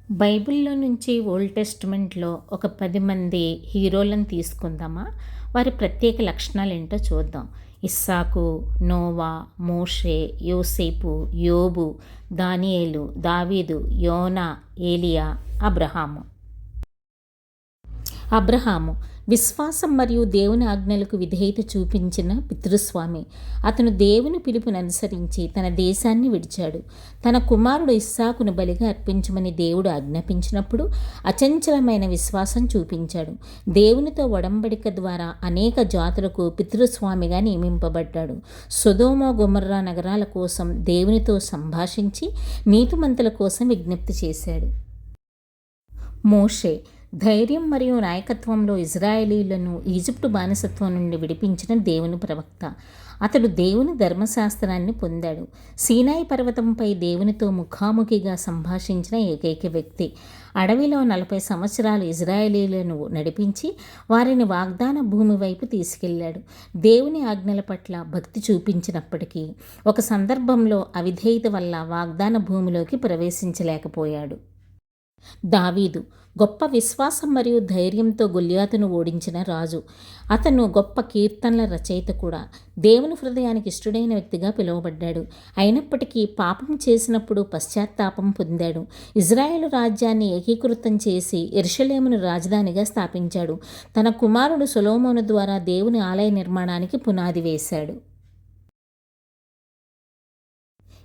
బైబిల్‌లో నుంచి ఓల్డ్ టెస్టమెంట్‌లో ఒక 10 మంది హీరోలను తీసుకుందామా? వారి ప్రత్యేక లక్షణాలేంటో చూద్దాం. ఇస్సాకు, నోవా, మోషే, యోసేపు, యోబు, దానియేలు, దావీదు, యోనా, ఏలియా, అబ్రహాము. అబ్రహాము విశ్వాసం మరియు దేవుని ఆజ్ఞలకు విధేయత చూపించిన పితృస్వామి. అతను దేవుని పిలుపును అనుసరించి తన దేశాన్ని విడిచాడు. తన కుమారుడు ఇస్సాకును బలిగా అర్పించమని దేవుడు ఆజ్ఞాపించినప్పుడు అచంచలమైన విశ్వాసం చూపించాడు. దేవునితో ఒడంబడిక ద్వారా అనేక జాతులకు పితృస్వామిగా నియమింపబడ్డాడు. సొదొమ గొమొర్రా నగరాల కోసం దేవునితో సంభాషించి నీతిమంతుల కోసం విజ్ఞప్తి చేశాడు. మోషే ధైర్యం మరియు నాయకత్వంలో ఇజ్రాయేలీలను ఈజిప్టు బానిసత్వం నుండి విడిపించిన దేవుని ప్రవక్త. అతడు దేవుని ధర్మశాస్త్రాన్ని పొందాడు. సీనాయి పర్వతంపై దేవునితో ముఖాముఖిగా సంభాషించిన ఏకైక వ్యక్తి. అడవిలో 40 సంవత్సరాలు ఇజ్రాయేలీలను నడిపించి వారిని వాగ్దాన భూమి వైపు తీసుకెళ్లాడు. దేవుని ఆజ్ఞల పట్ల భక్తి చూపించినప్పటికీ ఒక సందర్భంలో అవిధేయత వల్ల వాగ్దాన భూమిలోకి ప్రవేశించలేకపోయాడు. దావీదు గొప్ప విశ్వాసం మరియు ధైర్యంతో గొల్యాతును ఓడించిన రాజు. అతను గొప్ప కీర్తనల రచయిత కూడా. దేవుని హృదయానికి ఇష్టడైన వ్యక్తిగా పిలువబడ్డాడు. అయినప్పటికీ పాపం చేసినప్పుడు పశ్చాత్తాపం పొందాడు. ఇజ్రాయేలు రాజ్యాన్ని ఏకీకృతం చేసి యెరూషలేమును రాజధానిగా స్థాపించాడు. తన కుమారుడు సొలొమోను ద్వారా దేవుని ఆలయ నిర్మాణానికి పునాది వేశాడు.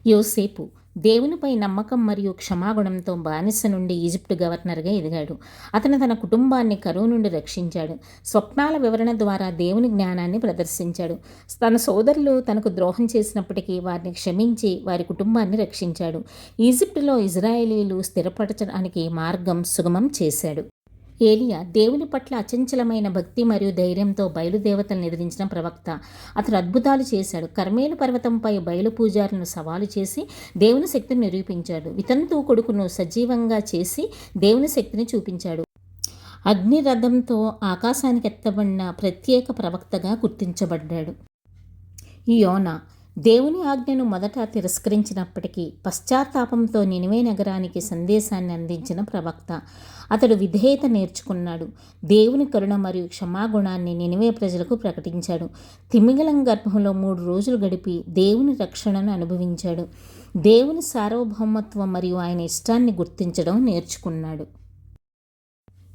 యోసేపు దేవునిపై నమ్మకం మరియు క్షమాగుణంతో బానిస నుండి ఈజిప్టు గవర్నర్గా ఎదిగాడు. అతను తన కుటుంబాన్ని కరువు నుండి రక్షించాడు. స్వప్నాల వివరణ ద్వారా దేవుని జ్ఞానాన్ని ప్రదర్శించాడు. తన సోదరులు తనకు ద్రోహం చేసినప్పటికీ వారిని క్షమించి వారి కుటుంబాన్ని రక్షించాడు. ఈజిప్టులో ఇజ్రాయేలీలు స్థిరపరచడానికి మార్గం సుగమం చేశాడు. ఏలియా దేవుని పట్ల అచంచలమైన భక్తి మరియు ధైర్యంతో బయలుదేవతలను ఎదిరించిన ప్రవక్త. అతను అద్భుతాలు చేశాడు. కర్మేలు పర్వతంపై బయలు పూజారులను సవాలు చేసి దేవుని శక్తిని నిరూపించాడు. వితంతు కొడుకును సజీవంగా చేసి దేవుని శక్తిని చూపించాడు. అగ్నిరథంతో ఆకాశానికి ఎత్తబడిన ప్రత్యేక ప్రవక్తగా గుర్తించబడ్డాడు. యోనా దేవుని ఆజ్ఞను మొదట తిరస్కరించినప్పటికీ పశ్చాత్తాపంతో నినివే నగరానికి సందేశాన్ని అందించిన ప్రవక్త. అతడు విధేయత నేర్చుకున్నాడు. దేవుని కరుణ మరియు క్షమాగుణాన్ని నినివే ప్రజలకు ప్రకటించాడు. తిమింగలం గర్భంలో 3 రోజులు గడిపి దేవుని రక్షణను అనుభవించాడు. దేవుని సార్వభౌమత్వం మరియు ఆయన ఇష్టాన్ని గుర్తించడం నేర్చుకున్నాడు.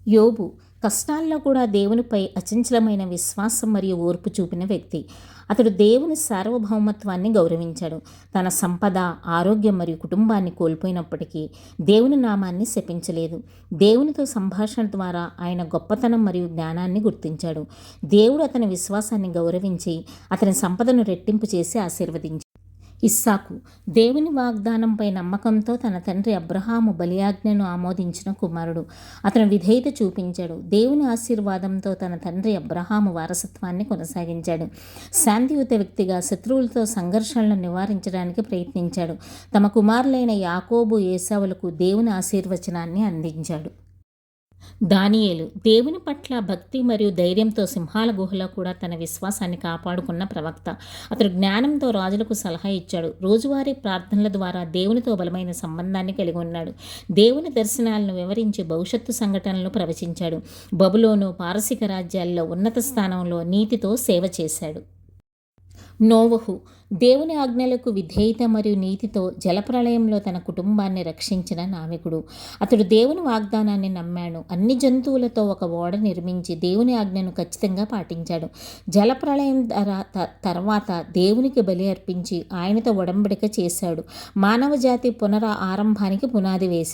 యోబు కష్టాల్లో కూడా దేవునిపై అచంచలమైన విశ్వాసం మరియు ఓర్పు చూపిన వ్యక్తి. అతడు దేవుని సార్వభౌమత్వాన్ని గౌరవించాడు. తన సంపద, ఆరోగ్యం మరియు కుటుంబాన్ని కోల్పోయినప్పటికీ దేవుని నామాన్ని శపించలేదు. దేవునితో సంభాషణ ద్వారా ఆయన గొప్పతనం మరియు జ్ఞానాన్ని గుర్తించాడు. దేవుడు అతని విశ్వాసాన్ని గౌరవించి అతని సంపదను రెట్టింపు చేసి ఆశీర్వదించాడు. ఇస్సాకు దేవుని వాగ్దానంపై నమ్మకంతో తన తండ్రి అబ్రహాము బలియాజ్ఞను ఆమోదించిన కుమారుడు. అతను విధేయత చూపించాడు. దేవుని ఆశీర్వాదంతో తన తండ్రి అబ్రహాము వారసత్వాన్ని కొనసాగించాడు. శాంతియుత వ్యక్తిగా శత్రువులతో సంఘర్షణలను నివారించడానికి ప్రయత్నించాడు. తమ కుమారులైన యాకోబు, ఏశావులకు దేవుని ఆశీర్వచనాన్ని అందించాడు. దానియేలు దేవుని పట్ల భక్తి మరియు ధైర్యంతో సింహాల గుహలో కూడా తన విశ్వాసాన్ని కాపాడుకున్న ప్రవక్త. అతడు జ్ఞానంతో రాజులకు సలహా ఇచ్చాడు. రోజువారీ ప్రార్థనల ద్వారా దేవునితో బలమైన సంబంధాన్ని కలిగి ఉన్నాడు. దేవుని దర్శనాలను వివరించి భవిష్యత్తు సంఘటనలను ప్రవచించాడు. బబులోను, పారసీక రాజ్యాల్లో ఉన్నత స్థానంలో నీతితో సేవ చేశాడు. నోవహు దేవుని ఆజ్ఞలకు విధేయత మరియు నీతితో జలప్రళయంలో తన కుటుంబాన్ని రక్షించిన నావికుడు. అతడు దేవుని వాగ్దానాన్ని నమ్మాడు. అన్ని జంతువులతో ఒక ఓడ నిర్మించి దేవుని ఆజ్ఞను ఖచ్చితంగా పాటించాడు. జలప్రళయం తర్వాత దేవునికి బలి అర్పించి ఆయనతో ఒడంబడిక చేశాడు. మానవ జాతి ఆరంభానికి పునాది వేశాడు.